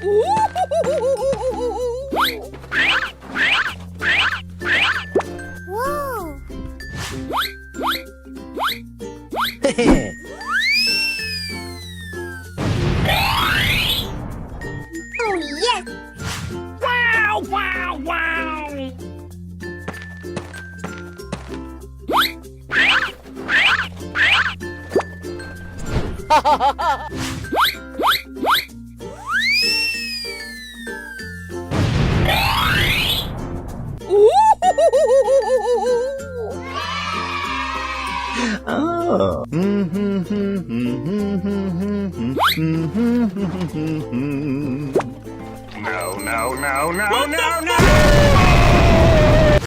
Whoa! Oh yes! Wow, wow, wow! Oh. No, no, no, no, no, no!